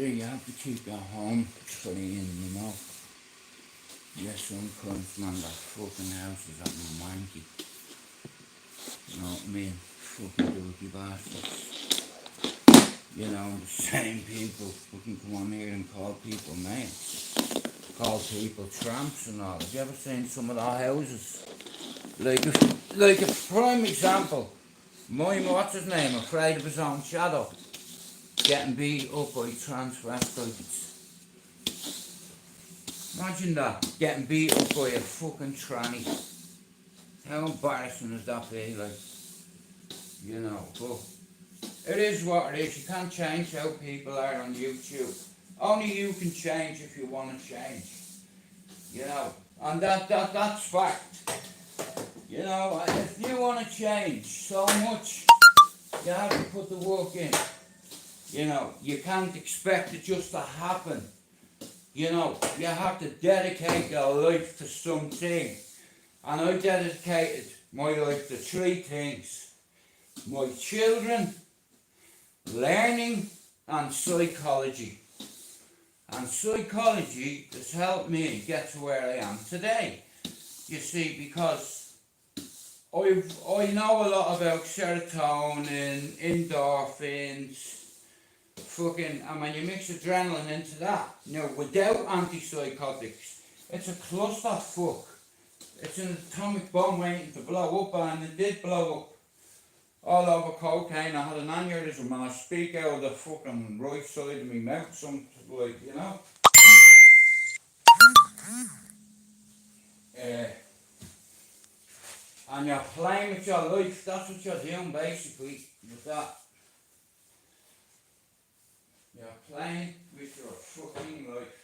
you have to keep your home clean, you know. Yes, some cunts, man, that fucking houses are manky. You know what I mean? Fucking dirty bastards. You know, the same people fucking come on here and call people names. Call people tramps and all. Have you ever seen some of our houses? Like a prime example, what's his name, afraid of his own shadow, getting beat up by transvestites. Imagine that, getting beat up by a fucking tranny. How embarrassing does that be, like, you know, but it is what it is. You can't change how people are on YouTube. Only you can change if you want to change, you know, and that's fact. You know, if you want to change so much, you have to put the work in. You know, you can't expect it just to happen. You know, you have to dedicate your life to something. And I dedicated my life to 3 things. My children, learning, and psychology. And psychology has helped me get to where I am today. You see, because I know a lot about serotonin, endorphins, fucking, and when you mix adrenaline into that, you know, without antipsychotics, it's a clusterfuck. It's an atomic bomb waiting to blow up, and it did blow up all over cocaine. I had an aneurysm and I speak out of the fucking right side of my mouth, something like, you know. And you're playing with your life, that's what you're doing basically with that. You're playing with your fucking life.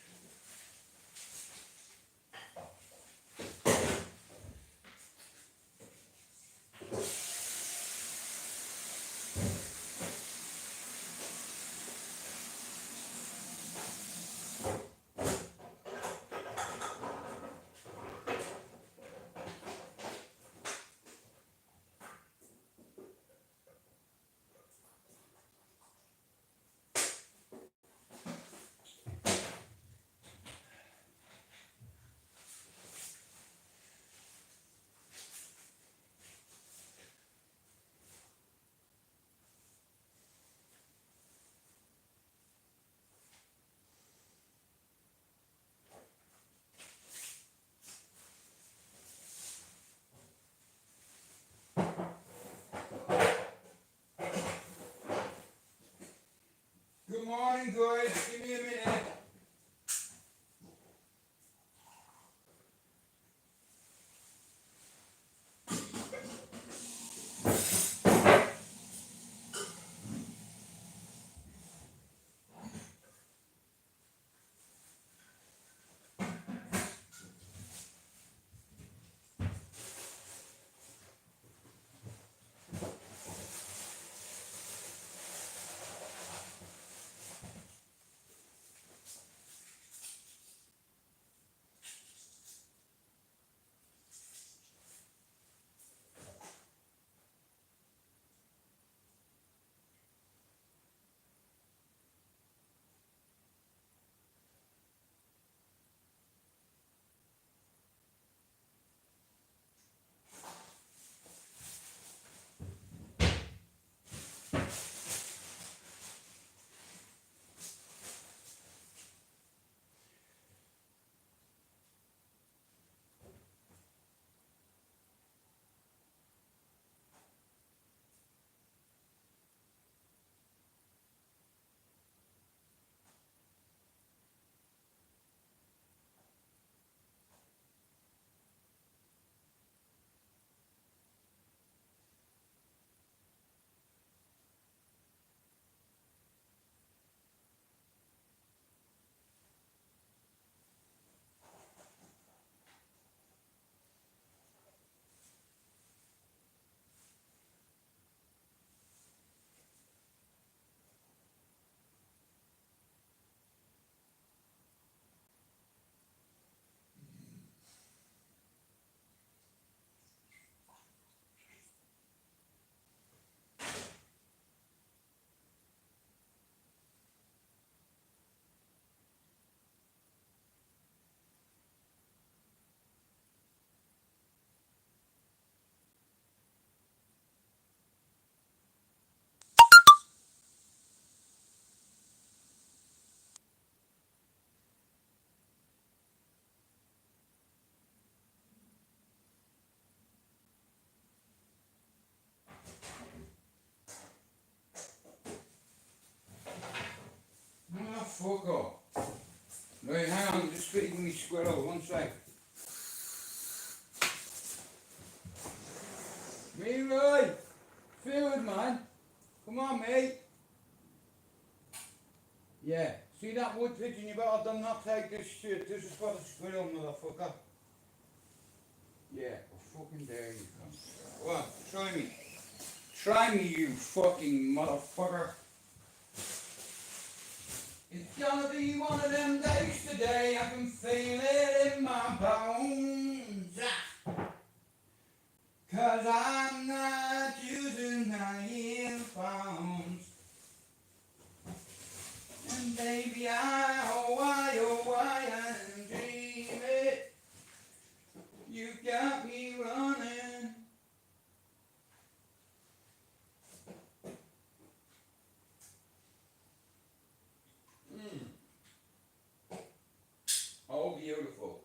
Right, hang on, I'm just feeding me squirrel, one sec. Me, Roy! Food, man! Come on, mate! Yeah, see that wood pigeon you better do not take this shit. This is for the squirrel, motherfucker. Yeah, well, fucking dare you come. Go on, try me. Try me, you fucking motherfucker. It's gonna be one of them days today, I can feel it in my bones. 'Cause I'm not using my earphones. And baby, oh why I'm dreaming. You got me running. Oh, beautiful.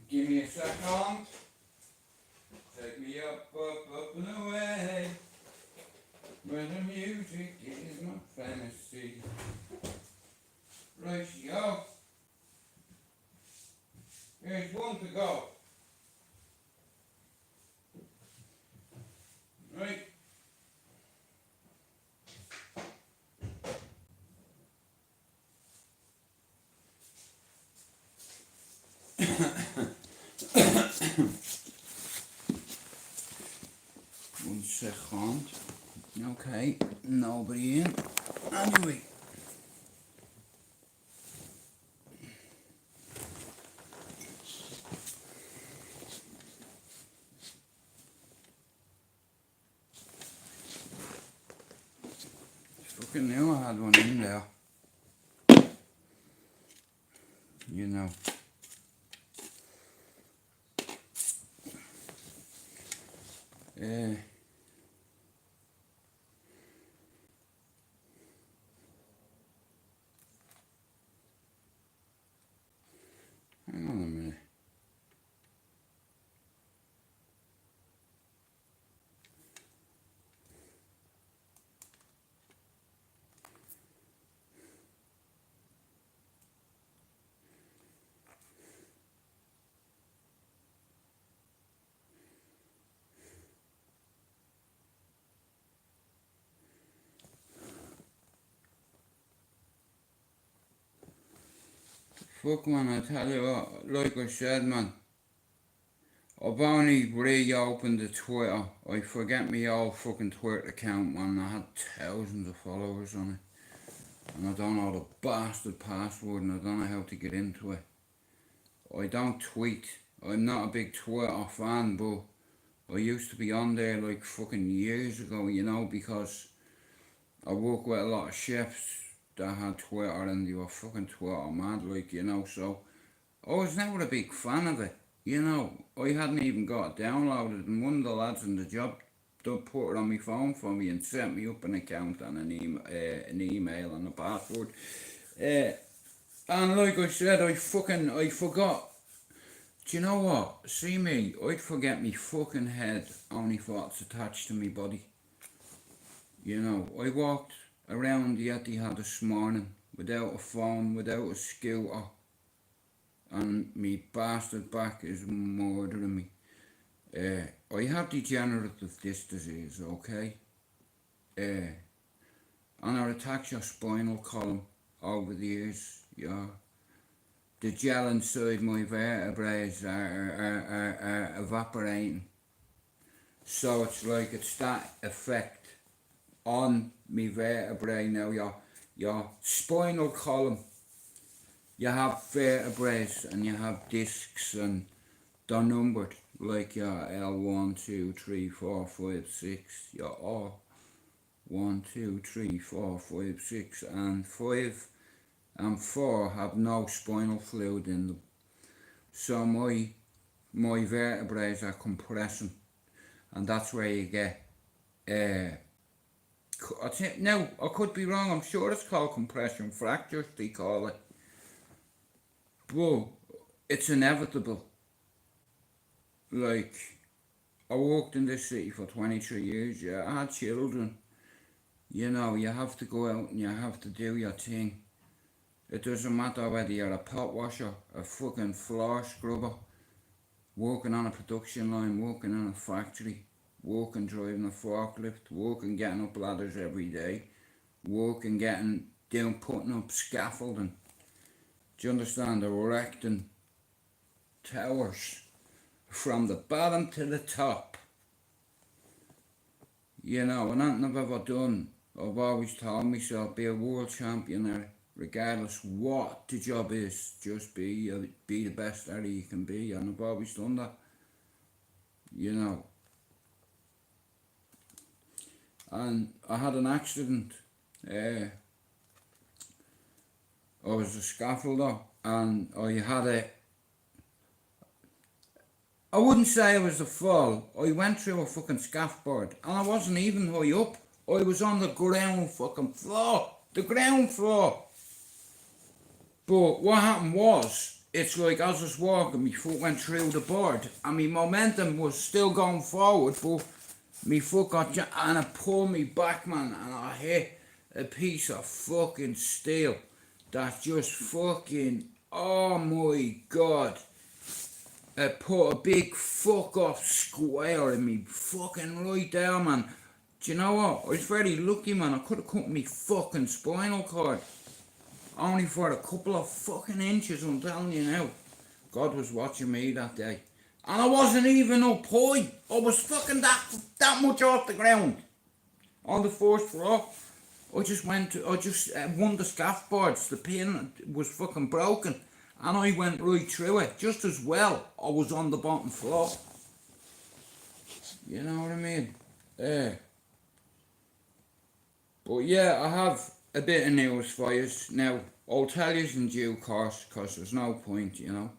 Give me a second. Take me up and away. Where the music is my fantasy. Right, yo. Here's one to go. Right. One second. Okay, nobody in. Anyway. Fucking knew I had one in there. You know. Hang on a minute. Fuck man, I tell you what, like I said man, I've only reopened the Twitter. I forget my old fucking Twitter account man, I had thousands of followers on it. And I don't know the bastard password and I don't know how to get into it. I don't tweet. I'm not a big Twitter fan, but I used to be on there like fucking years ago, you know, because I work with a lot of chefs that had Twitter and they were fucking Twitter mad, like, you know, so I was never a big fan of it, you know. I hadn't even got it downloaded, and one of the lads in the job they put it on my phone for me and set me up an account and an email and a password. And like I said, I forgot. Do you know what? See me, I'd forget me fucking head only for it's attached to me body. You know, I walked around the Etihad this morning without a phone, without a scooter, and me bastard back is murdering me. I have degenerative disc disease, okay? And it attacks your spinal column over the years, yeah. The gel inside my vertebrae are evaporating. So it's like it's that effect on me vertebrae now. Your spinal column, you have vertebrae and you have discs and they're numbered like your L1, 2, 3, 4, 5, 6, your R 1, 2, 3, 4, 5, 6 and 5 and 4 have no spinal fluid in them. So my vertebrae are compressing and that's where you get now, I could be wrong, I'm sure it's called compression fractures, they call it. But it's inevitable. Like, I worked in this city for 23 years, yeah. I had children. You know, you have to go out and you have to do your thing. It doesn't matter whether you're a pot washer, a fucking floor scrubber, working on a production line, working in a factory, working driving a forklift, working getting up ladders every day, working putting up scaffolding. Do you understand? Erecting towers from the bottom to the top. You know, and nothing I've ever done, I've always told myself, be a world champion there, regardless what the job is, just be the best that you can be, and I've always done that, you know. And I had an accident. I was a scaffolder, and I wouldn't say it was a fall. I went through a fucking scaffold, and I wasn't even high up. I was on the ground fucking floor. The ground floor. But what happened was, it's like as I was walking, my foot went through the board, and my momentum was still going forward, but my foot got and it pulled me back, man, and I hit a piece of fucking steel that just fucking, oh my god. It put a big fuck off square in me fucking right there, man. Do you know what? I was very lucky, man. I could have cut me fucking spinal cord. Only for a couple of fucking inches, I'm telling you now. God was watching me that day. And I wasn't even up high. I was fucking that much off the ground. On the first floor. I just won the scaffolds. The pin was fucking broken. And I went right through it. Just as well, I was on the bottom floor. You know what I mean? But yeah, I have a bit of news for you. Now, I'll tell you in due course, because there's no point, you know.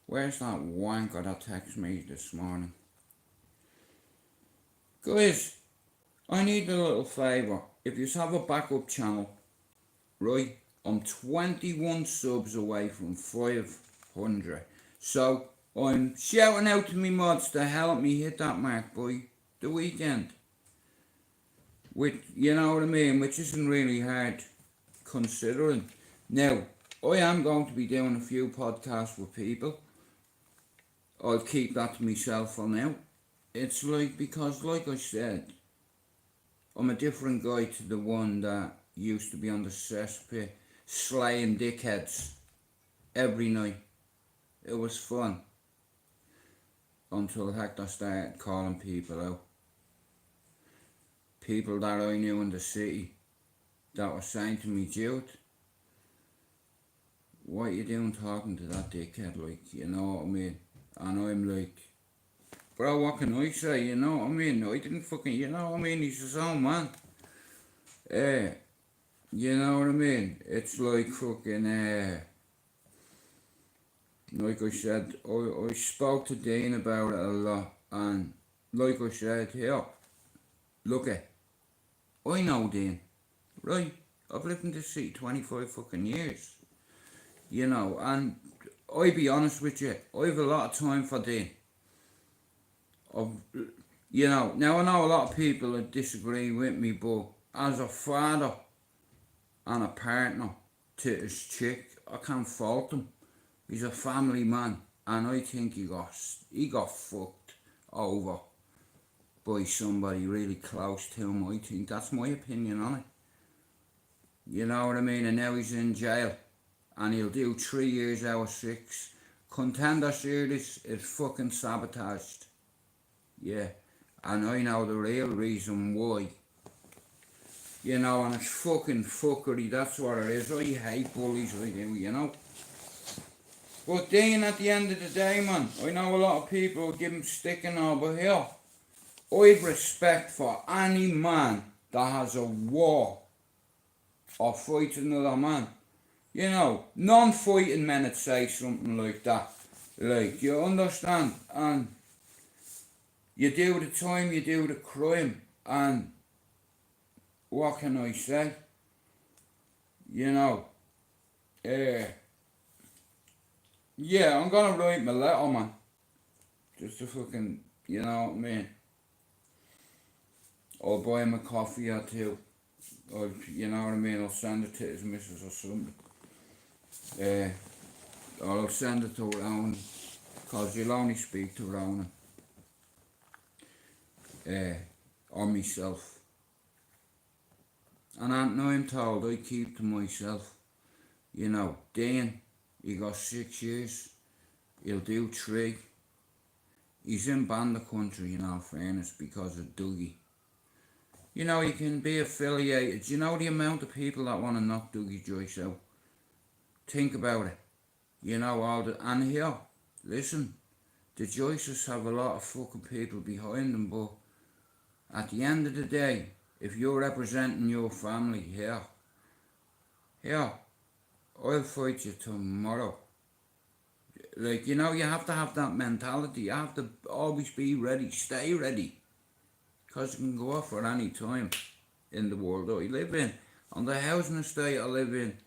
Where's that wanker that texted me this morning? Guys, I need a little favour. If you have a backup channel, right, I'm 21 subs away from 500. So, I'm shouting out to me mods to help me hit that mark by the weekend. Which, you know what I mean, which isn't really hard considering. Now, I am going to be doing a few podcasts with people. I'll keep that to myself for now. It's like, because like I said, I'm a different guy to the one that used to be on the cesspit slaying dickheads every night. It was fun. Until Hector started calling people out. People that I knew in the city that were saying to me, Jude, what are you doing talking to that dickhead, like, you know what I mean? And I'm like, bro, what can I say, you know what I mean? I didn't fucking, you know what I mean? He's his own man. You know what I mean? It's like fucking, like I said, I spoke to Dean about it a lot, and like I said, here, look at, I know Dean, right? I've lived in this city 25 fucking years, you know, and I'll be honest with you, I have a lot of time for Dean. You know, now I know a lot of people that disagree with me, but as a father and a partner to his chick, I can't fault him. He's a family man, and I think he got fucked over by somebody really close to him. I think that's my opinion on it. You know what I mean? And now he's in jail, and he'll do 3 years out of 6. Contender Series is fucking sabotaged. Yeah, and I know the real reason why. You know, and it's fucking fuckery, that's what it is. I hate bullies, I do, you know. But Dean, at the end of the day, man, I know a lot of people give him stick and all, but here, I have respect for any man that has a war or fights another man. You know, non-fighting men would say something like that. Like, you understand? And you do the time, you do the crime, and what can I say? You know, yeah, I'm gonna write my letter, man. Just to fucking You know what I mean? Or buy him a coffee or two. Or, you know what I mean? I'll send it to his missus or something. Or I'll send it to Rowan. Because you'll only speak to Rowan. Or myself. And I'm told I keep to myself. You know, Dean, he got 6 years. He'll do 3. He's in Banda country, in all fairness, because of Dougie. You know, you can be affiliated. You know the amount of people that want to knock Dougie Joyce out? Think about it. You know, and here, listen, the Joyces have a lot of fucking people behind them, but at the end of the day, if you're representing your family here, I'll fight you tomorrow. Like, you know, you have to have that mentality. You have to always be ready, stay ready. Because it can go off at any time in the world I live in. On the housing estate I live in,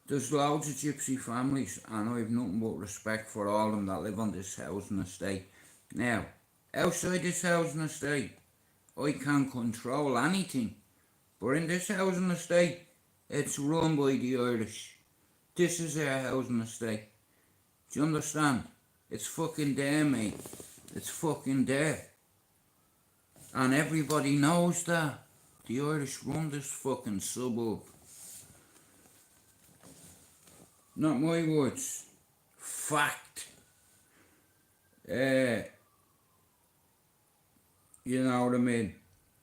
there's loads of gypsy families, and I have nothing but respect for all of them that live on this housing estate. Now, outside this housing estate, I can't control anything. But in this housing estate, it's run by the Irish. This is our housing estate. Do you understand? It's fucking there, mate. It's fucking there. And everybody knows that. The Irish run this fucking suburb. Not my words. Fact. You know what I mean?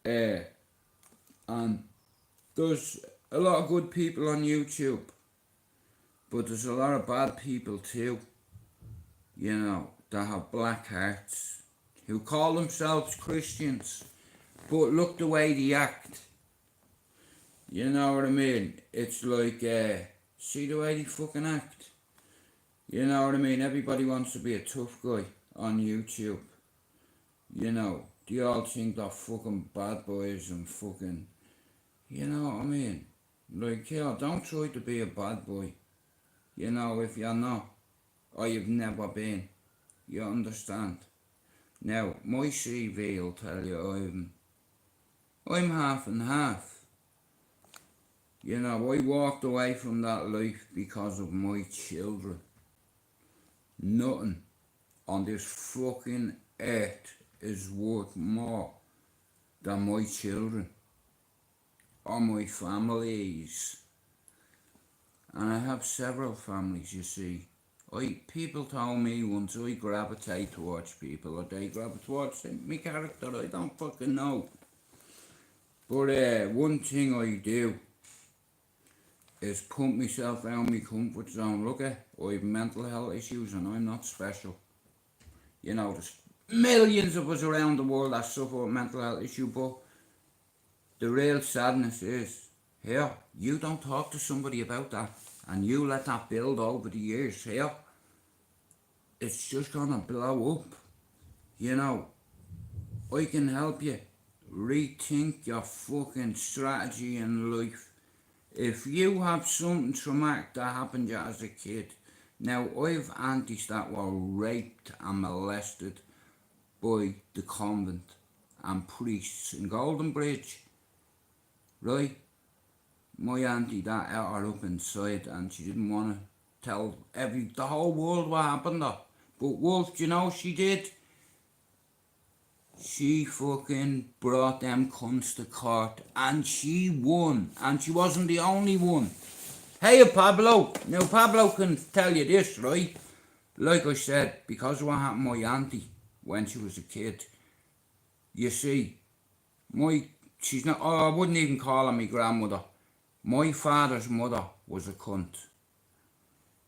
And there's a lot of good people on YouTube. But there's a lot of bad people too. You know, that have black hearts. Who call themselves Christians. But look the way they act. You know what I mean? It's like, see the way they fucking act? You know what I mean? Everybody wants to be a tough guy on YouTube. You know, they all think they're fucking bad boys and fucking... You know what I mean? Like, yeah, don't try to be a bad boy. You know, if you're not, or you've never been, you understand. Now, my CV will tell you I'm half and half. You know, I walked away from that life because of my children. Nothing on this fucking earth is worth more than my children or my families. And I have several families, you see. People told me once I gravitate towards people, or they gravitate towards my character, I don't fucking know. But one thing I do is put myself out of my comfort zone. Look, I have mental health issues and I'm not special. You know, there's millions of us around the world that suffer with mental health issues, but the real sadness is, here, you don't talk to somebody about that. And you let that build over the years, here, it's just gonna blow up. You know, I can help you rethink your fucking strategy in life. If you have something traumatic that happened to you as a kid, now I've aunties that were raped and molested by the convent and priests in Golden Bridge, right? My auntie that ate her up inside and she didn't want to tell the whole world what happened to her. But Wolf, do you know what she did? She fucking brought them cunts to court and she won. And she wasn't the only one. Hey Pablo, now Pablo can tell you this, right? Like I said, because of what happened to my auntie when she was a kid. You see, she's not, I wouldn't even call her my grandmother. My father's mother was a cunt.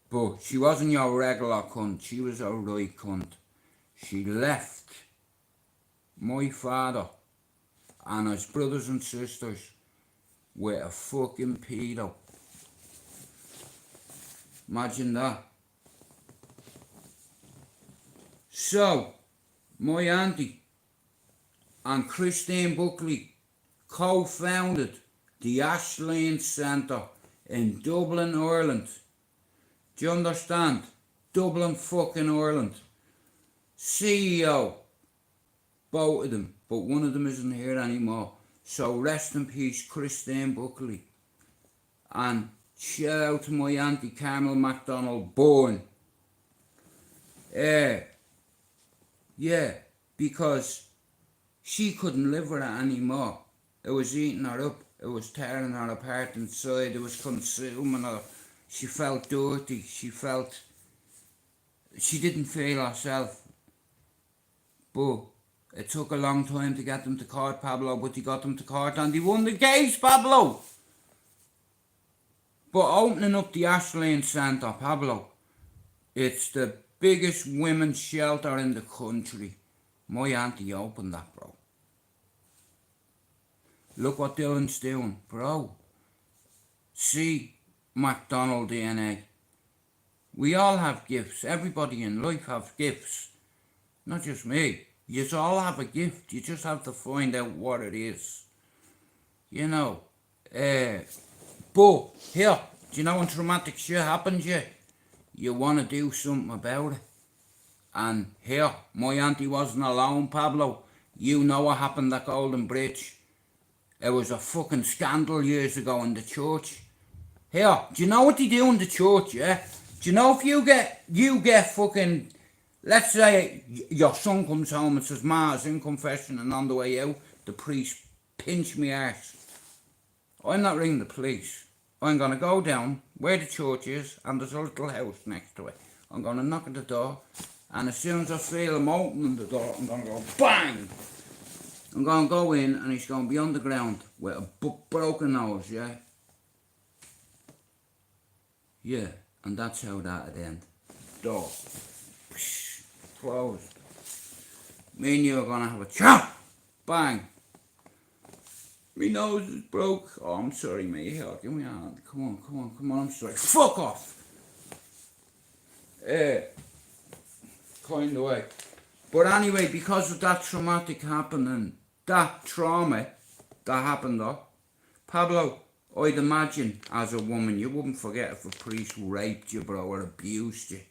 But she wasn't your regular cunt, she was a right cunt. She left my father and his brothers and sisters with a fucking pedo. Imagine that. So, my auntie and Christine Buckley co-founded the Ashland Centre in Dublin, Ireland. Do you understand? Dublin fucking Ireland. CEO both of them, but one of them isn't here anymore. So rest in peace, Christine Buckley. And shout out to my auntie Carmel MacDonald Bourne. Yeah, because she couldn't live with it anymore. It was eating her up. It was tearing her apart inside. It was consuming her. She felt dirty. She didn't feel herself. But it took a long time to get them to court, Pablo, but they got them to court and they won the case, Pablo. But opening up the Ashland Centre, Pablo, it's the biggest women's shelter in the country. My auntie opened that, bro. Look what Dylan's doing, bro. See, McDonald DNA. We all have gifts. Everybody in life have gifts. Not just me. You all have a gift. You just have to find out what it is. You know. But, here, do you know when traumatic shit happens, you want to do something about it. And here, my auntie wasn't alone, Pablo. You know what happened at Golden Bridge. It was a fucking scandal years ago in the church. Here, do you know what they do in the church, yeah? Do you know if you get fucking, let's say your son comes home and says, Ma, I was in confession and on the way out, the priest pinched me arse. I'm not ringing the police. I'm going to go down where the church is and there's a little house next to it. I'm going to knock at the door and as soon as I feel him opening the door, I'm going to go bang! I'm going to go in and he's going to be on the ground with a broken nose, yeah? Yeah, and that's how that'd end. Door. Psh, closed. Me and you are going to have a chat! Bang! Me nose is broke. Oh, I'm sorry, mate. Here, give me a hand. Come on, I'm sorry. Fuck off! Kind of way. But anyway, because of that traumatic happening, that trauma that happened though, Pablo, I'd imagine as a woman you wouldn't forget if a priest raped you, bro, or abused you.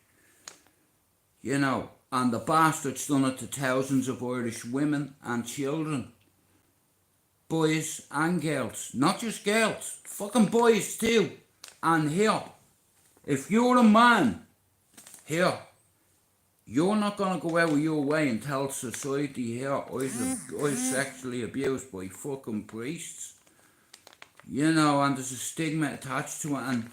You know, and the bastard's done it to thousands of Irish women and children. Boys and girls, not just girls, fucking boys too. And here, if you're a man, here, you're not going to go out of your way and tell society here I was sexually abused by fucking priests. You know, and there's a stigma attached to it and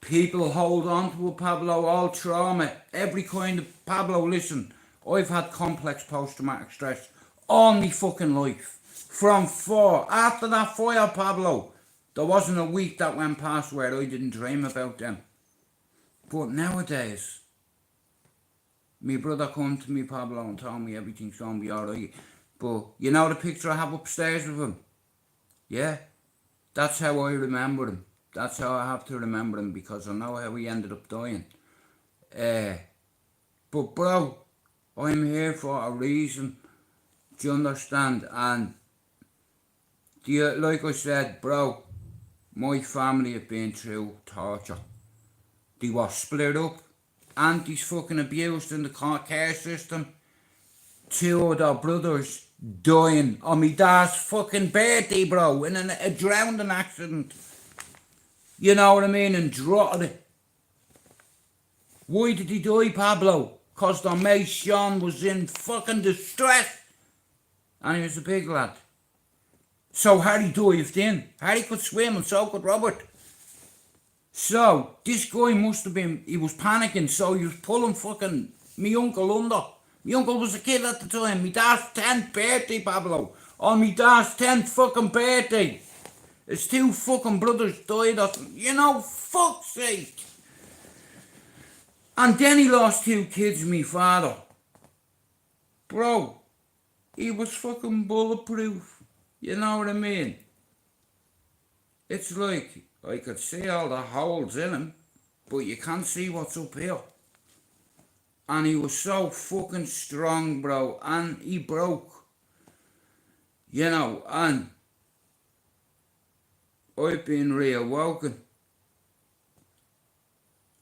people hold on to it, Pablo, all trauma, every kind of, Pablo, listen, I've had complex post-traumatic stress all my fucking life. From 4, after that fire, Pablo, there wasn't a week that went past where I didn't dream about them. But nowadays, my brother come to me, Pablo, and told me everything's going to be alright. But you know the picture I have upstairs of him? Yeah? That's how I remember him. That's how I have to remember him because I know how he ended up dying. But bro, I'm here for a reason. Do you understand? And like I said, bro, my family have been through torture. They were split up. Aunties fucking abused in the care system. 2 of their brothers dying on my dad's fucking birthday, bro, in a drowning accident. You know what I mean? And dropped it. Why did he die, Pablo? Cause their mate Sean was in fucking distress. And he was a big lad. So Harry dived in. Harry could swim and so could Robert. So, this guy must have been, he was panicking, so he was pulling fucking me uncle under. My uncle was a kid at the time. My dad's 10th birthday, Pablo. On my dad's 10th fucking birthday. His 2 fucking brothers died of, you know, fuck's sake. And then he lost 2 kids, me father. Bro, he was fucking bulletproof. You know what I mean? It's like, I could see all the holes in him, but you can't see what's up here. And he was so fucking strong, bro, and he broke. You know, and I've been reawoken.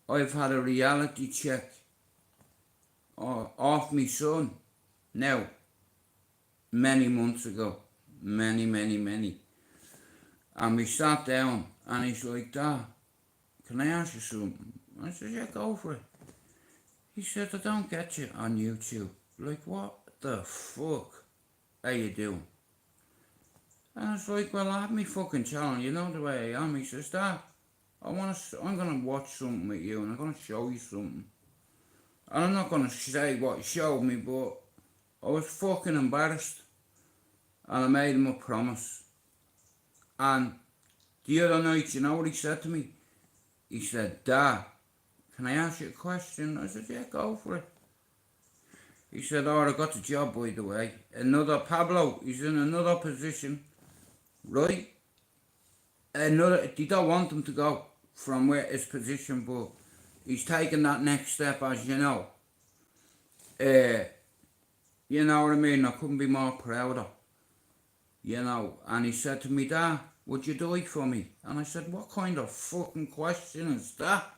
I've had a reality check off me son. Now, many months ago. Many. And we sat down and he's like, Dad, can I ask you something? I said, yeah, go for it. He said, I don't get you on YouTube. Like, what the fuck are you doing? And I was like, well, I have me fucking channel, you know the way I am. He says, Dad, I'm gonna watch something with you and I'm gonna show you something. And I'm not gonna say what he showed me, but I was fucking embarrassed. And I made him a promise. And the other night, you know what he said to me? He said, Dad, can I ask you a question? I said, yeah, go for it. He said, oh, I got the job, by the way. Pablo, he's in another position, right? They don't want him to go from where his position, but he's taking that next step, as you know. You know what I mean? I couldn't be more prouder. You know, and he said to me, Dad, would you die for me? And I said, what kind of fucking question is that?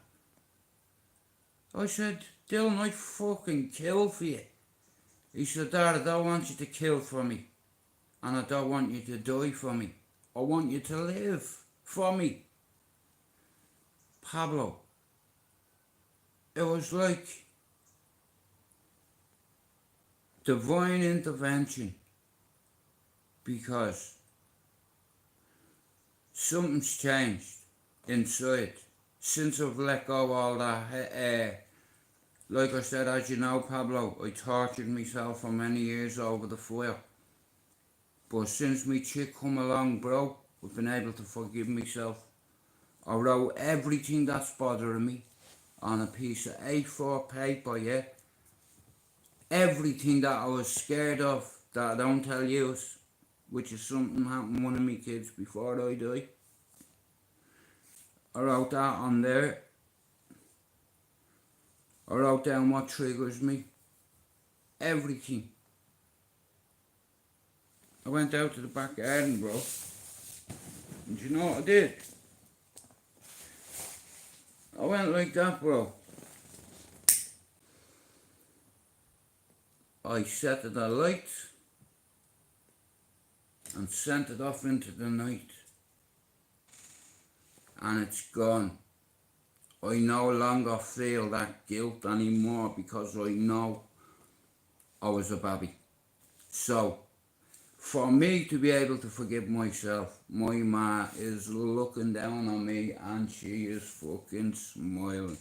I said, Dylan, I'd fucking kill for you. He said, Dad, I don't want you to kill for me. And I don't want you to die for me. I want you to live for me. Pablo, it was like divine intervention. Because something's changed inside since I've let go of all that. Like I said, as you know, Pablo, I tortured myself for many years over the fire. But since me chick come along, bro, I've been able to forgive myself. I wrote everything that's bothering me on a piece of A4 paper, yeah. Everything that I was scared of that I don't tell you, which is something happened to one of my kids before I died. I wrote that on there. I wrote down what triggers me. Everything. I went out to the back garden, bro. And you know what I did? I went like that, bro. I set it alight and sent it off into the night. And it's gone. I no longer feel that guilt anymore because I know I was a baby. So, for me to be able to forgive myself, my ma is looking down on me and she is fucking smiling.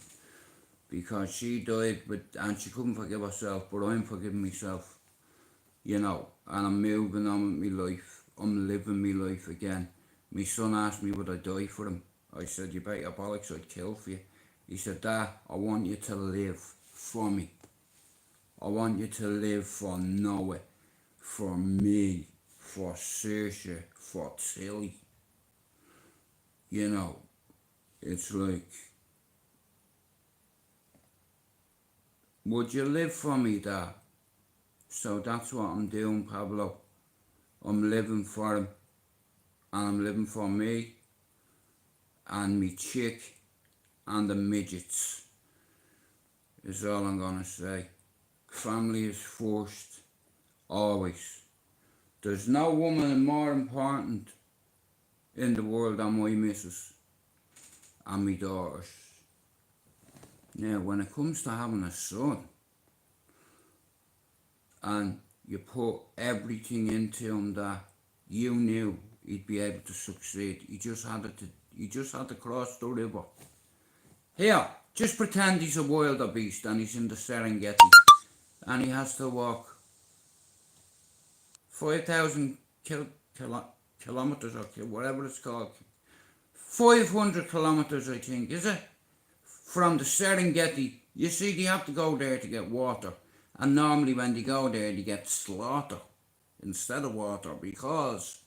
Because she died and she couldn't forgive herself, but I'm forgiving myself. You know, and I'm moving on with my life. I'm living my life again. My son asked me would I die for him. I said, you bet your bollocks I'd kill for you. He said, Dad, I want you to live for me. I want you to live for Noah, for me, for Saoirse, for Tilly. You know, it's like, would you live for me, Dad? So that's what I'm doing, Pablo. I'm living for him. And I'm living for me. And me chick. And the midgets. Is all I'm gonna say. Family is first. Always. There's no woman more important in the world than my missus. And me daughters. Now, when it comes to having a son, and you put everything into him that you knew he'd be able to succeed, you just had to cross the river. Here, just pretend he's a wilder beast and he's in the Serengeti, and he has to walk 5,000 kilometers or whatever it's called, 500 kilometers, I think, is it? From the Serengeti. You see, they have to go there to get water. And normally when they go there, they get slaughter instead of water because...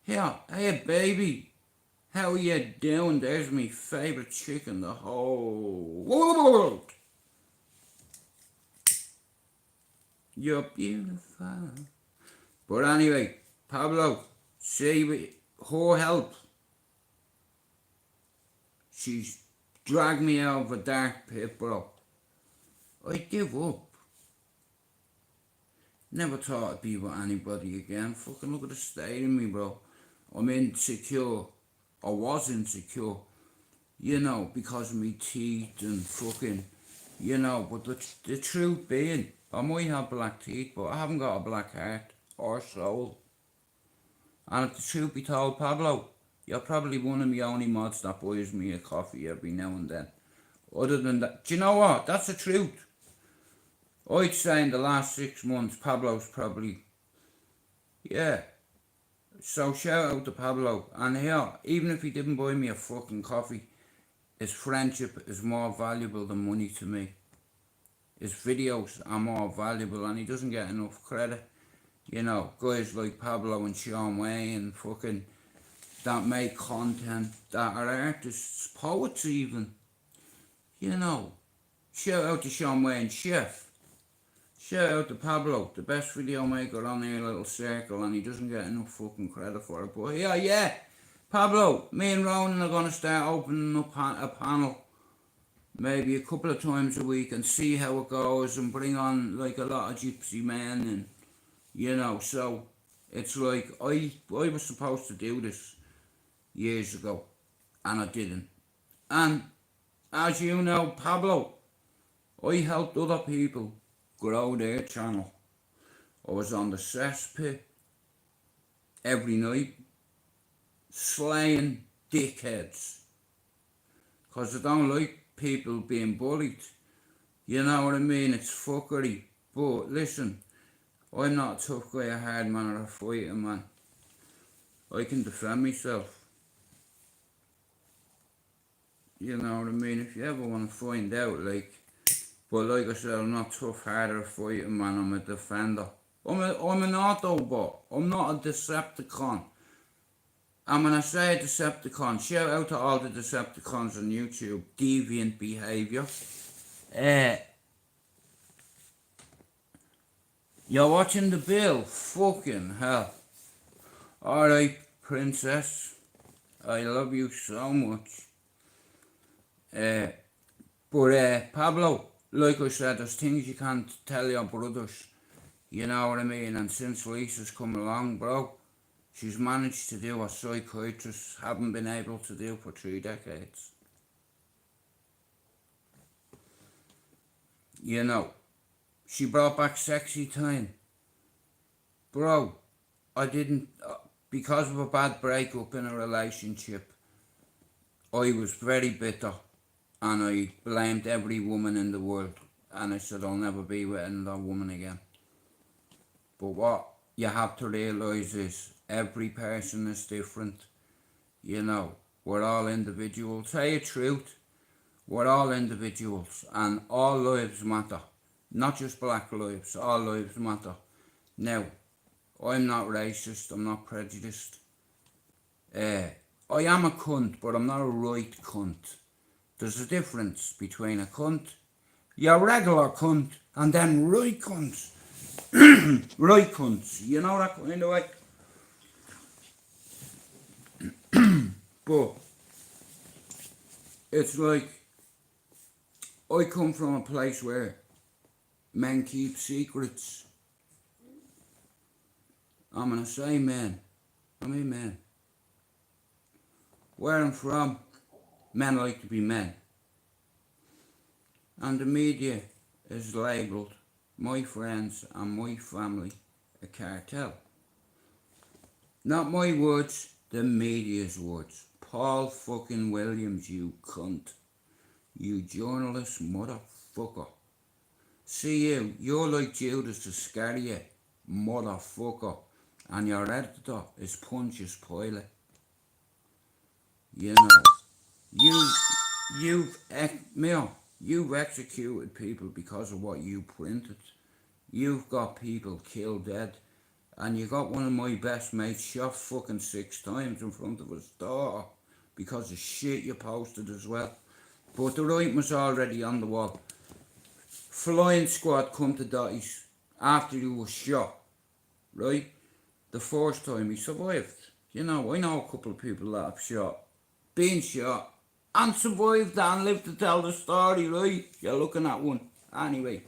Here, hey baby, how are you doing? There's my favourite chick in the whole world. You're beautiful. But anyway, Pablo, see, with her help, she's dragged me out of a dark pit, bro. I give up. Never thought I'd be with anybody again. Fucking look at the state of me, bro. I'm insecure. I was insecure. You know, because of me teeth and fucking, you know, but the truth being, I might have black teeth, but I haven't got a black heart or soul. And if the truth be told, Pablo, you're probably one of my only mods that buys me a coffee every now and then. Other than that, do you know what? That's the truth. I'd say in the last 6 months, Pablo's probably, yeah. So shout out to Pablo. And here, even if he didn't buy me a fucking coffee, his friendship is more valuable than money to me. His videos are more valuable and he doesn't get enough credit. You know, guys like Pablo and Sean Wayne fucking that make content, that are artists, poets even. You know, shout out to Sean Wayne, chef. Shout out to Pablo, the best video maker on our little circle, and he doesn't get enough fucking credit for it. But yeah, Pablo, me and Ronan are going to start opening up a panel maybe a couple of times a week and see how it goes and bring on like a lot of gypsy men and, you know, so it's like I was supposed to do this years ago and I didn't. And as you know, Pablo, I helped other people grow their channel. I was on the cesspit every night slaying dickheads because I don't like people being bullied. You know what I mean? It's fuckery. But listen, I'm not a tough guy, a hard man, or a fighting man. I can defend myself. You know what I mean? If you ever want to find out, like, but like I said, I'm not tough, hard, or a fighting man. I'm a defender. I'm an Autobot. I'm not a Decepticon. And when I say a Decepticon, shout out to all the Decepticons on YouTube. Deviant behaviour. You're watching the bill. Fucking hell. Alright, princess. I love you so much. But Pablo, like I said, there's things you can't tell your brothers. You know what I mean? And since Lisa's come along, bro, she's managed to do what psychiatrists haven't been able to do for 3 decades. You know, she brought back sexy time. Bro, I didn't, because of a bad breakup in a relationship, I was very bitter and I blamed every woman in the world. And I said I'll never be with another woman again. But what you have to realise is every person is different. You know, we're all individuals. Tell you the truth, we're all individuals and all lives matter. Not just black lives, all lives matter. Now, I'm not racist, I'm not prejudiced. I am a cunt, but I'm not a right cunt. There's a difference between a cunt, your regular cunt, and then right cunts. Right cunts, you know that kind of way. But it's like I come from a place where men keep secrets. I'm gonna say men. I mean men. Where I'm from, men like to be men. And the media is labelled my friends and my family a cartel. Not my words, the media's words. Paul fucking Williams, you cunt. You journalist motherfucker. See you, you're like Judas Iscariot, motherfucker. And your editor is Pontius Pilate. You know, you've executed people because of what you printed. You've got people killed dead. And you got one of my best mates shot fucking 6 times in front of his daughter because of shit you posted as well. But the writing was already on the wall. Flying squad come to Dotties after he was shot, right? The first time he survived. You know, I know a couple of people that have been shot, and survived and lived to tell the story, right? You're looking at one. Anyway,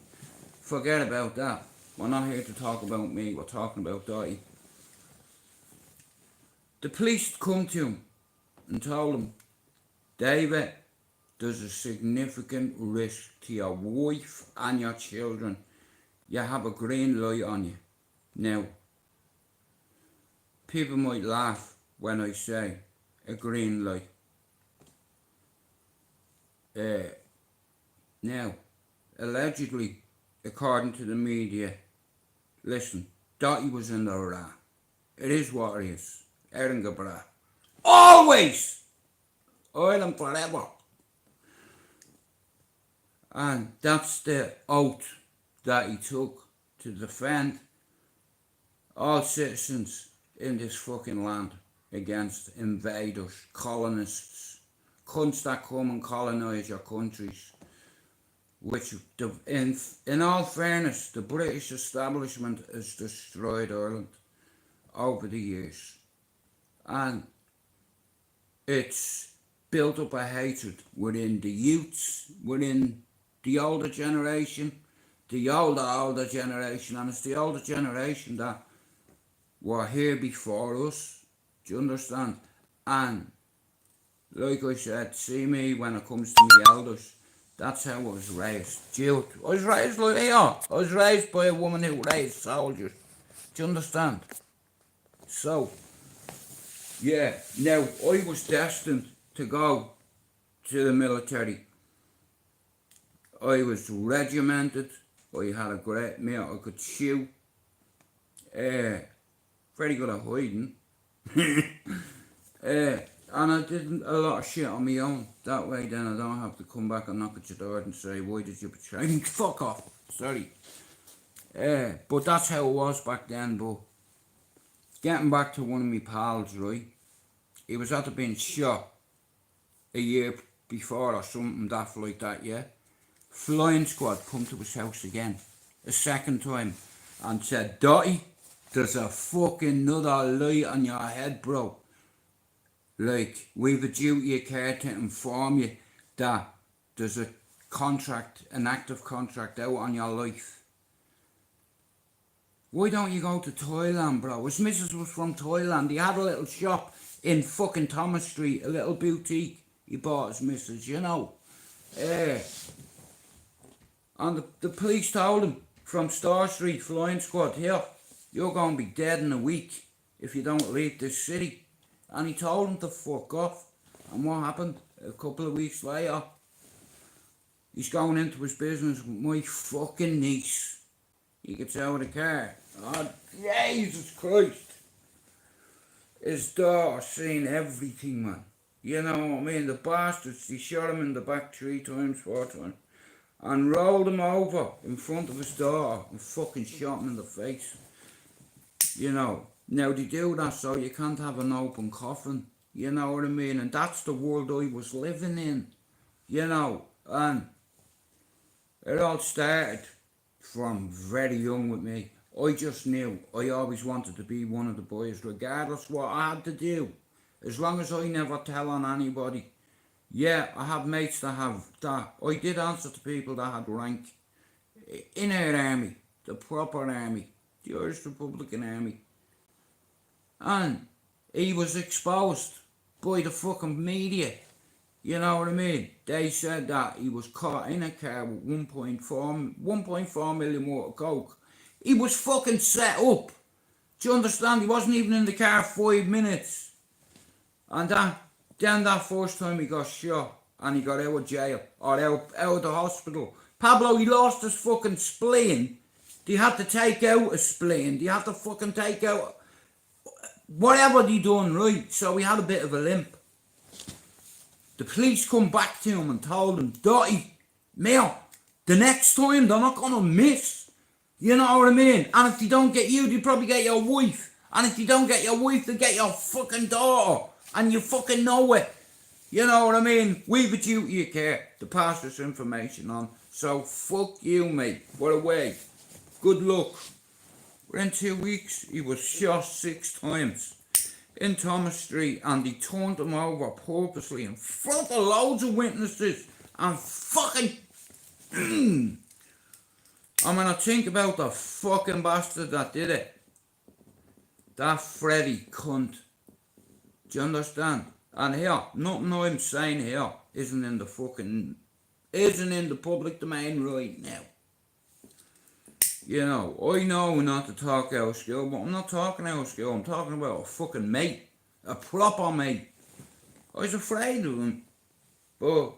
forget about that. We're not here to talk about me, we're talking about Dottie. The police come to him and told him, David, there's a significant risk to your wife and your children. You have a green light on you. Now, people might laugh when I say a green light. Now, allegedly, according to the media, listen, Dottie was in the bra. It is what it is. Erin bra. Always! Oil and forever. And that's the oath that he took to defend all citizens in this fucking land against invaders, colonists, cunts that come and colonise your countries. Which, in all fairness, the British establishment has destroyed Ireland over the years. And it's built up a hatred within the youths, within the older generation, the older generation, and it's the older generation that were here before us. Do you understand? And like I said, see me when it comes to my elders. That's how I was raised. Dude, I was raised like they are. I was raised by a woman who raised soldiers. Do you understand? So, yeah, now I was destined to go to the military. I was regimented. I had a great mate. I could shoot. Very good at hiding. And I did a lot of shit on my own. That way then I don't have to come back and knock at your door and say, why did you betray me? Fuck off. Sorry. But that's how it was back then. But getting back to one of my pals, right? He was after being shot a year before or something daft like that, yeah? Flying squad come to his house again, a second time, and said, Dottie, there's a fucking another light on your head, bro. Like, we've a duty of care to inform you that there's a contract, an active contract out on your life. Why don't you go to Thailand, bro? His missus was from Thailand. He had a little shop in fucking Thomas Street, a little boutique. He bought his missus, you know. And the police told him from Star Street, Flying Squad, here, you're going to be dead in a week if you don't leave this city. And he told him to fuck off. And what happened? A couple of weeks later, he's going into his business with my fucking niece. He gets out of the car. Oh, Jesus Christ. His daughter seen everything, man. You know what I mean? The bastards, they shot him in the back 3 times, 4 times. And rolled him over in front of his daughter and fucking shot him in the face. You know. Now they do that so you can't have an open coffin. You know what I mean? And that's the world I was living in. You know. And it all started from very young with me. I just knew I always wanted to be one of the boys, regardless what I had to do. As long as I never tell on anybody. Yeah, I have mates that have that. I did answer to people that had rank in our army, the proper army, the Irish Republican Army. And he was exposed by the fucking media. You know what I mean? They said that he was caught in a car with 1.4 million worth of coke. He was fucking set up. Do you understand? He wasn't even in the car 5 minutes. And then that first time he got shot and he got out of jail or out of the hospital. Pablo, he lost his fucking spleen. They had to take out a spleen. They had to fucking take out whatever they done, right? So he had a bit of a limp. The police come back to him and told him, Dottie, Mel, the next time they're not gonna miss. You know what I mean? And if they don't get you, they probably get your wife. And if they don't get your wife, they get your fucking daughter. And you fucking know it. You know what I mean? We've a duty of care to pass this information on. So fuck you, mate. What a way. Good luck. Within 2 weeks, he was shot 6 times in Thomas Street, and they turned him over purposely in front of loads of witnesses and fucking I mean, I think about the fucking bastard that did it. That Freddy cunt. Do you understand? And here, nothing I'm saying here isn't in the public domain right now. You know, I know not to talk out of school, but I'm not talking out of school. I'm talking about a fucking mate. A proper mate. I was afraid of him. But,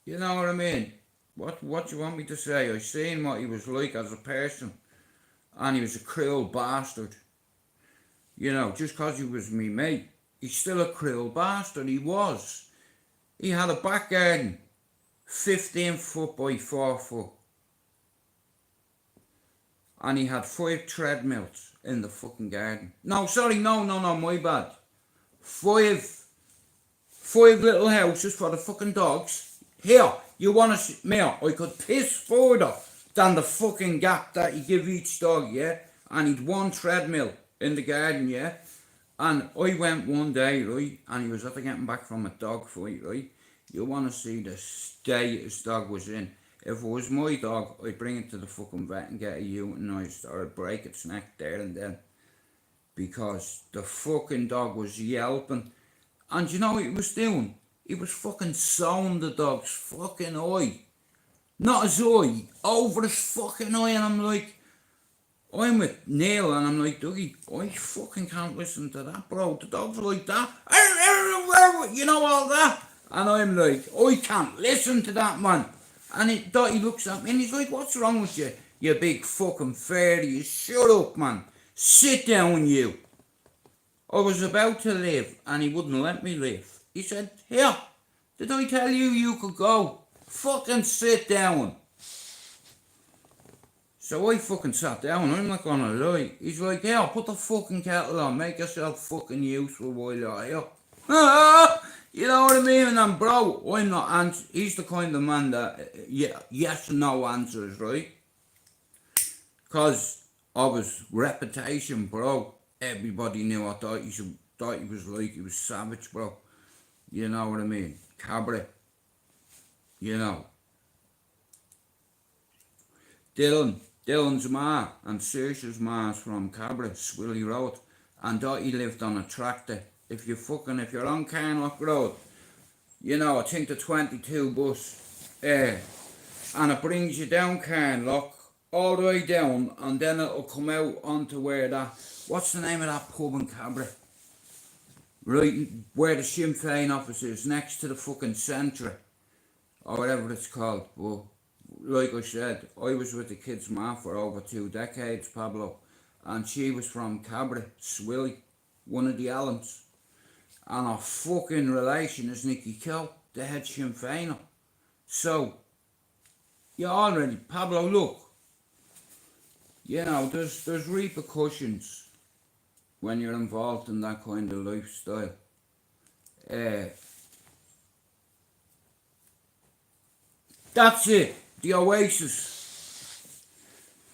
you know what I mean? What do you want me to say? I seen what he was like as a person. And he was a cruel bastard. You know, just because he was me mate. He's still a cruel bastard. He was. He had a back garden. 15 foot by 4 foot. And he had 5 treadmills in the fucking garden. No, sorry, no, my bad. 5 little houses for the fucking dogs. Here, you wanna see me? I could piss further than the fucking gap that you give each dog, yeah? And he'd 1 treadmill in the garden, yeah? And I went one day, right? And he was after getting back from a dog fight, right? You wanna see the state his dog was in. If it was my dog, I'd bring it to the fucking vet and get it euthanized, or I'd break its neck there and then. Because the fucking dog was yelping. And you know what he was doing? He was fucking sewing the dog's fucking eye. Not his eye, over his fucking eye. And I'm like, I'm with Neil and I'm like, Dougie, I fucking can't listen to that, bro. The dog's like that. You know all that? And I'm like, I can't listen to that, man. And he looks at me and he's like, what's wrong with you? You big fucking fairy. You shut up, man. Sit down, you. I was about to leave and he wouldn't let me leave. He said, here, did I tell you you could go? Fucking sit down. So I fucking sat down, I'm not gonna lie. He's like, here, put the fucking kettle on, make yourself fucking useful while you're here. You know what I mean? And bro, I'm not he's the kind of man that, yes and no answers, right? Because of his reputation, bro. Everybody knew I thought he was like, he was savage, bro. You know what I mean? Cabaret. You know. Dylan's ma and Saoirse's ma's from Cabaret, Swilly Road. And Dottie lived on a tractor. If you're on Carnock Road, you know, I think the 22 bus, and it brings you down Carnock, all the way down, and then it'll come out onto where what's the name of that pub in Cabaret? Right, where the Sinn Féin office is, next to the fucking Centre, or whatever it's called. But, like I said, I was with the kid's ma for over 2 decades, Pablo, and she was from Cabaret, Swilly, one of the Allens. And our fucking relation is Nicky Kill, the head Sinn Féiner. So, you already, Pablo, look, you know, there's repercussions when you're involved in that kind of lifestyle. That's it, the Oasis.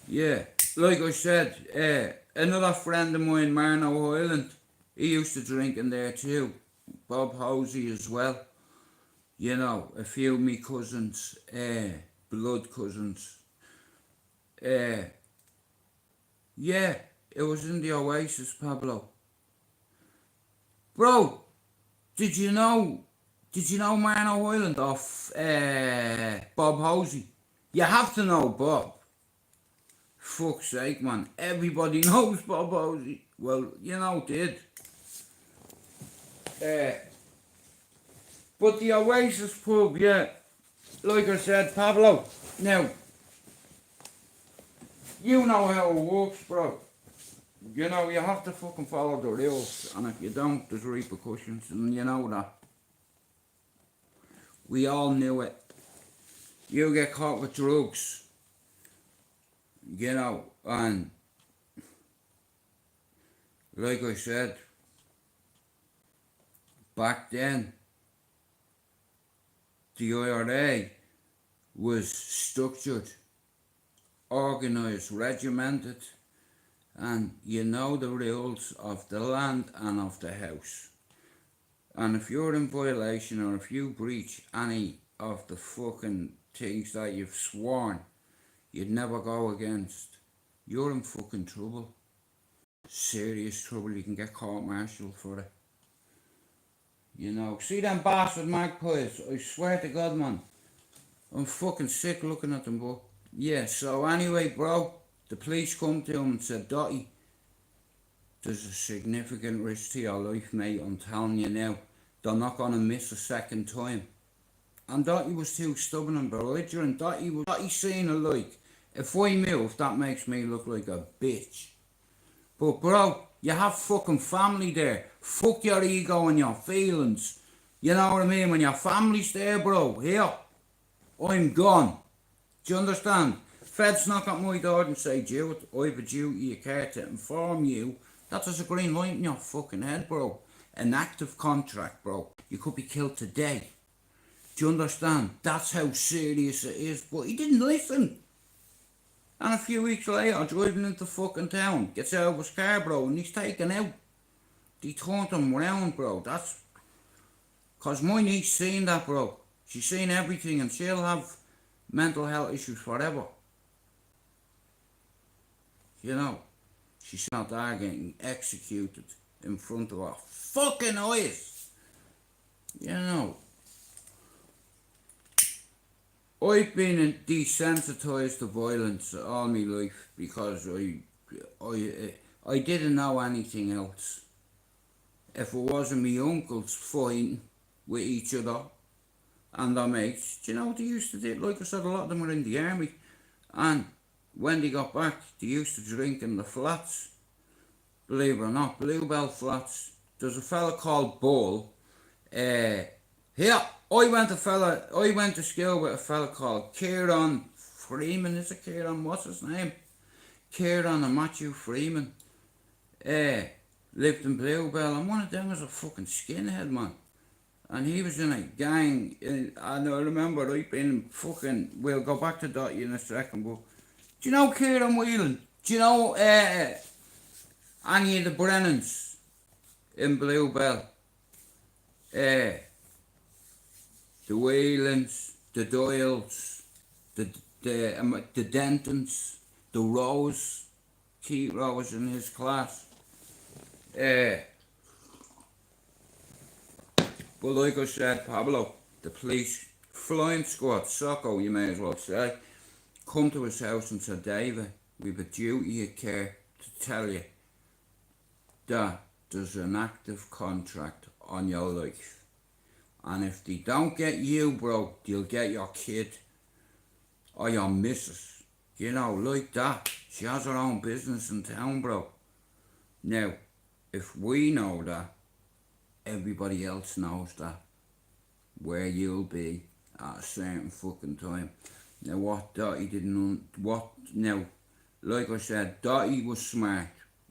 Yeah, like I said, another friend of mine, Marno Highland, he used to drink in there too. Bob Hosey as well. You know, a few of me cousins, blood cousins. Yeah, it was in the Oasis, Pablo. Bro, did you know Marno Highland off Bob Hosey? You have to know Bob. Fuck's sake, man. Everybody knows Bob Hosey. Well, you know, did. But the Oasis pub, yeah, like I said, Pablo, now, you know how it works, bro. You know, you have to fucking follow the rules, and if you don't, there's repercussions, and you know that. We all knew it. You get caught with drugs, you know, and like I said, back then, the IRA was structured, organised, regimented, and you know the rules of the land and of the house. And if you're in violation or if you breach any of the fucking things that you've sworn, you'd never go against, you're in fucking trouble. Serious trouble. You can get court-martialed for it. You know, see them bastard magpies? I swear to God, man. I'm fucking sick looking at them, but yeah, so anyway, bro, the police come to him and said, Dotty, there's a significant risk to your life, mate, I'm telling you now. They're not gonna miss a second time. And Dotty was too stubborn and belligerent. Dotty saying it like, if I move, that makes me look like a bitch. But bro, you have fucking family there. Fuck your ego and your feelings. You know what I mean? When your family's there, bro, here, I'm gone. Do you understand? Feds knock at my door and say, Jude, I have a duty of care to inform you that there's a green light in your fucking head, bro. An active contract, bro. You could be killed today. Do you understand? That's how serious it is. But he didn't listen. And a few weeks later, driving into fucking town, gets out of his car, bro, and he's taken out. They turned him round, bro. That's... Because my niece seen that, bro. She's seen everything, and she'll have mental health issues forever. You know, she's not there getting executed in front of her fucking eyes. You know. I've been desensitised to violence all my life because I didn't know anything else. If it wasn't my uncles fighting with each other and their mates, do you know what they used to do? Like I said, a lot of them were in the army, and when they got back, they used to drink in the flats. Believe it or not, Bluebell Flats. There's a fella called Bull. Here, I went to school with a fella called Kieran Freeman. Is it Kieran? What's his name? Kieran and Matthew Freeman. Lived in Bluebell, and one of them was a fucking skinhead, man. And he was in a gang, and I remember I've been fucking, we'll go back to that in a second, but do you know Kieran Whelan? Do you know any of the Brennans in Bluebell? The Whelans, the Doyles, the Dentons, the Rose, Keith Rose in his class. But like I said, Pablo, the police, flying squad, Socko you may as well say, come to his house and said, David, we've a duty of care to tell you that there's an active contract on your life. And if they don't get you, bro, they'll get your kid or your missus. You know, like that. She has her own business in town, bro. Now, if we know that, everybody else knows that. Where you'll be at a certain fucking time. Now, what Dotty didn't... Now, like I said, Dotty was smart,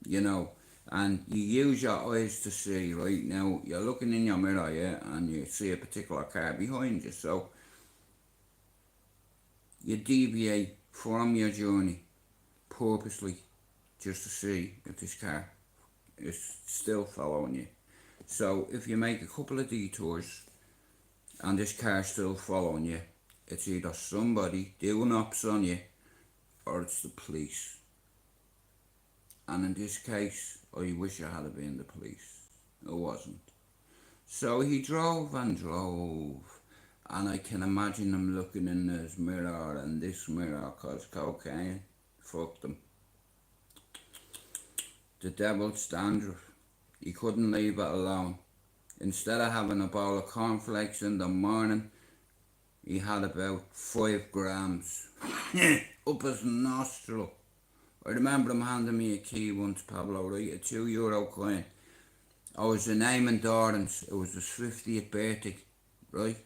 you know. And you use your eyes to see, right? Now, you're looking in your mirror, yeah, and you see a particular car behind you, so you deviate from your journey purposely just to see if this car is still following you. So, if you make a couple of detours and this car's still following you, it's either somebody doing ops on you or it's the police. And in this case, I wish I had been the police. It wasn't. So he drove and drove. And I can imagine him looking in his mirror and this mirror, cause cocaine fucked him. The devil's dandruff. He couldn't leave it alone. Instead of having a bowl of cornflakes in the morning, he had about 5 grams up his nostril. I remember him handing me a key once, Pablo, right? A €2 coin. I was in Eamon Doran's. It was his 50th birthday, right?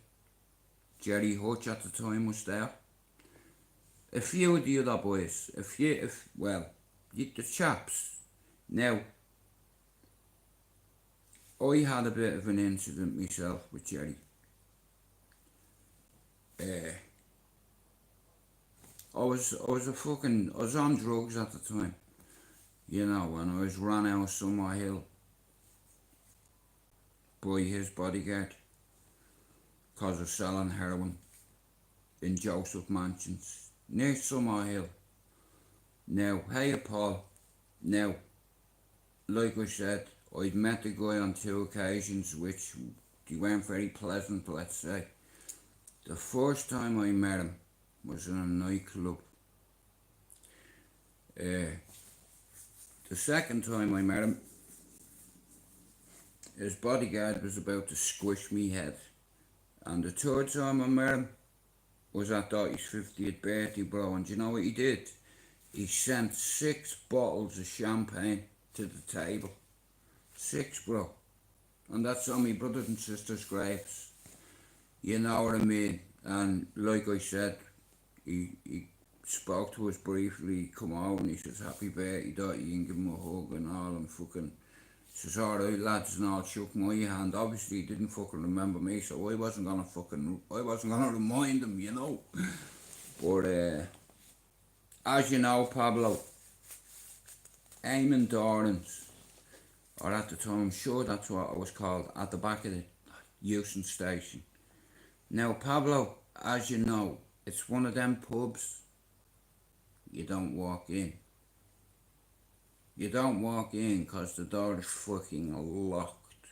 Jerry Hutch at the time was there. A few of the other boys. The chaps. Now, I had a bit of an incident myself with Jerry. I was on drugs at the time, you know, and I was run out of Summer Hill by his bodyguard because of selling heroin in Joseph Mansions. near Summer Hill. Now, hey Paul, now, like I said, I'd met the guy on 2 occasions, which they weren't very pleasant, let's say. The first time I met him was in a nightclub. The second time I met him, his bodyguard was about to squish me head. And the third time I met him was at Dottie's 50th birthday, bro. And do you know what he did? He sent 6 bottles of champagne to the table. 6, bro. And that's on my brothers and sisters' graves. You know what I mean? And like I said, he spoke to us briefly, come out and he says, happy birthday, Dottie, and give him a hug and all, and fucking says, alright lads, and all, shook my hand. Obviously he didn't fucking remember me, so I wasn't gonna remind him, you know. But as you know, Pablo, Eamon Dorans, or at the time, I'm sure that's what it was called, at the back of the Euston Station. Now Pablo, as you know, it's one of them pubs you don't walk in. You don't walk in because the door is fucking locked.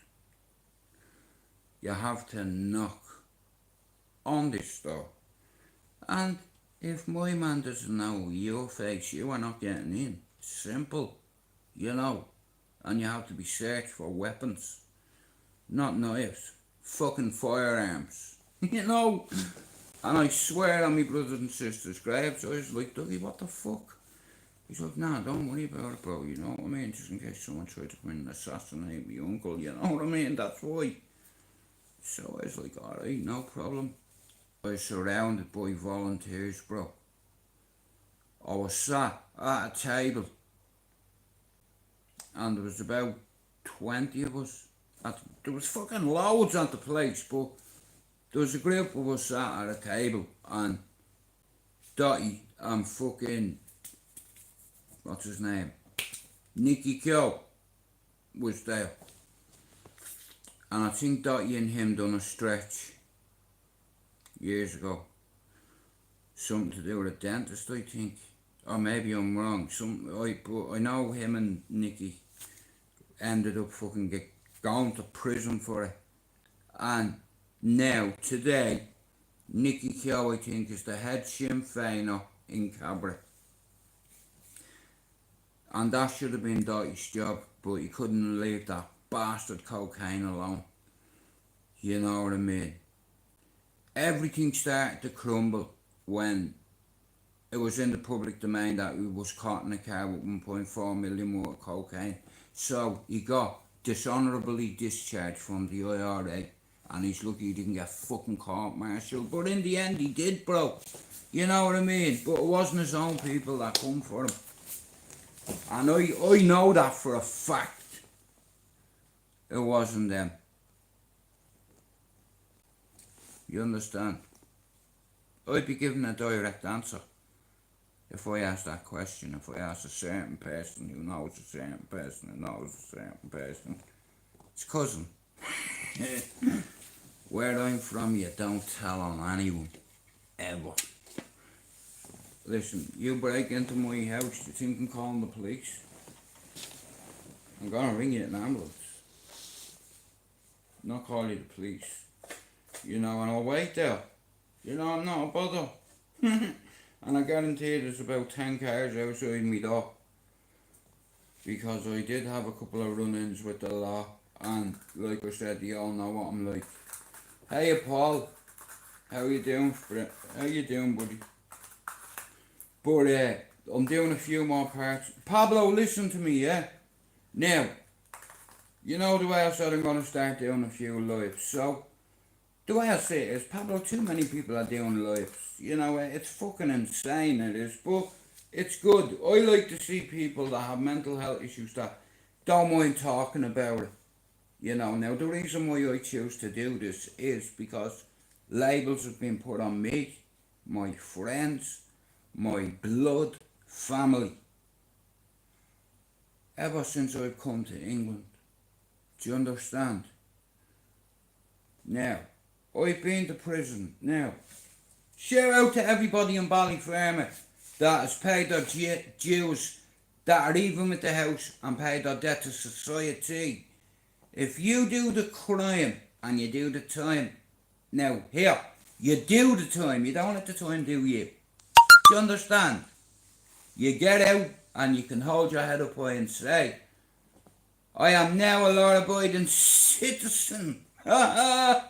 You have to knock on this door. And if my man doesn't know your face, you are not getting in. Simple, you know. And you have to be searched for weapons. Not knives. Fucking firearms. You know. And I swear on my brothers and sisters' graves, I was like, Dougie, what the fuck? He's like, nah, don't worry about it, bro, you know what I mean? Just in case someone tried to come in and assassinate my uncle, you know what I mean? That's why. So I was like, alright, no problem. I was surrounded by volunteers, bro. I was sat at a table, and there was about 20 of us. There was fucking loads at the place, but there was a group of us sat at a table, and Dottie and fucking, what's his name? Nicky Kyo was there. And I think Dottie and him done a stretch years ago. Something to do with a dentist, I think. Or maybe I'm wrong. But I know him and Nicky ended up fucking going to prison for it. And now, today, Nicky Kyo, I think, is the head Sinn Féiner in Cabra. And that should have been Dottie's job, but he couldn't leave that bastard cocaine alone. You know what I mean? Everything started to crumble when it was in the public domain that he was caught in a car with 1.4 million more cocaine. So he got dishonourably discharged from the IRA, and he's lucky he didn't get fucking court-martialed. But in the end he did, bro. You know what I mean? But it wasn't his own people that come for him. And I know that for a fact. It wasn't them. You understand? I'd be giving a direct answer if I asked that question. If I asked a certain person who knows a certain person who knows a certain person. It's cousin. Where I'm from, you don't tell on anyone. Ever. Listen, you break into my house, you think I'm calling the police? I'm gonna ring you an ambulance. Not call you the police. You know, and I'll wait there. You know, I'm not a bother. And I guarantee there's about 10 cars outside me door. Because I did have a couple of run-ins with the law. And like I said, you all know what I'm like. Hey Paul, how you doing, How you doing, buddy? But I'm doing a few more parts. Pablo, listen to me, yeah? Now, you know the way I said I'm going to start doing a few lives. So, the way I say it is, Pablo, too many people are doing lives. You know, it's fucking insane, it is. But it's good. I like to see people that have mental health issues that don't mind talking about it. You know, now the reason why I choose to do this is because labels have been put on me, my friends, my blood family, ever since I've come to England. Do you understand? Now, I've been to prison. Now, Shout out to everybody in Ballyfermot that has paid their dues, that are even with the house and paid their debt to society. If you do the crime and you do the time, now here, you do the time, you don't let the time do you. Do you understand? You get out and you can hold your head up high and say, I am now a law-abiding citizen. I've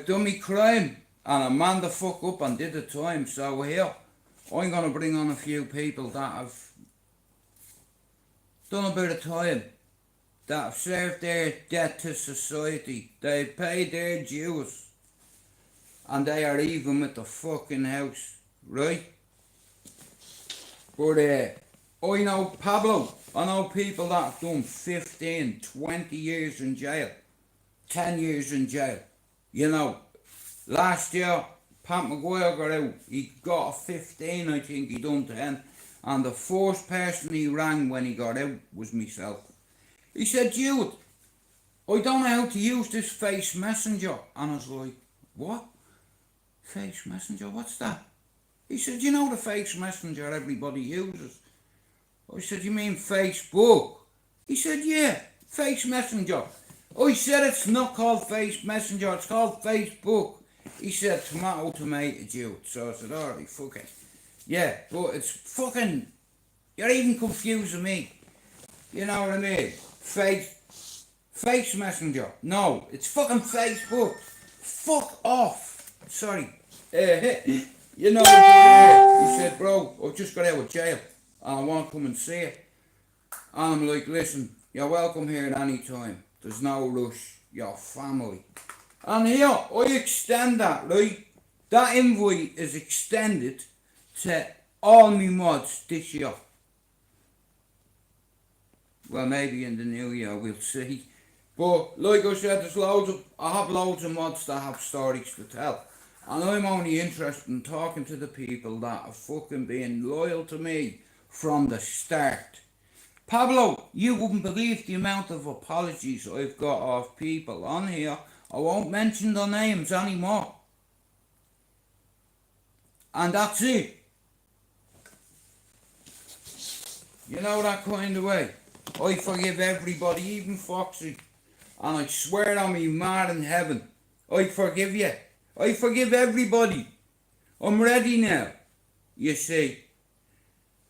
done me crime and I manned the fuck up and did the time. So here, I'm going to bring on a few people that have done a bit of time, that have served their debt to society. They've paid their dues and they are even with the fucking house, right? But I know Pablo, I know people that have done 15, 20 years in jail, 10 years in jail. You know, last year, Pat McGuire got out, he got a 15, I think he done 10. And the first person he rang when he got out was myself. He said, Jude, I don't know how to use this Face Messenger. And I was like, what? Face Messenger, what's that? He said, you know the Face Messenger everybody uses? I said, you mean Facebook? He said, yeah, Face Messenger. I said, it's not called Face Messenger, it's called Facebook. He said, tomato, Jude. So I said, alright, fuck it. Yeah, but it's fucking, you're even confusing me. You know what I mean? Face Messenger. No, it's fucking Facebook. Fuck off. Sorry. You know, he said, bro, I've just got out of jail and I want to come and see it. And I'm like, listen, you're welcome here at any time. There's no rush. Your family. And here, I extend that, right? That invite is extended to all me mods this year. Well, maybe in the new year, we'll see. But, like I said, I have loads of mods that have stories to tell. And I'm only interested in talking to the people that have fucking been loyal to me from the start. Pablo, you wouldn't believe the amount of apologies I've got off people on here. I won't mention their names anymore. And that's it. You know that kind of way. I forgive everybody, even Foxy. And I swear on me man in heaven, I forgive you. I forgive everybody. I'm ready now, you see.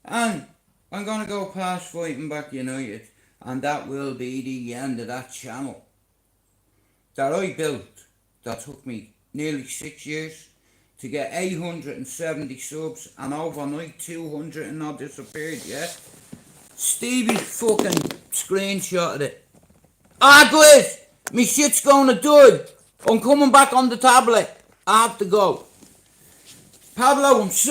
And I'm going to go past Fighting Back United. And that will be the end of that channel that I built. That took me nearly 6 years to get 870 subs. And overnight 200 and not disappeared, yeah? Stevie fucking screenshotted it. Guys, me shit's gonna die. I'm coming back on the tablet. I have to go. Pablo, I'm sorry.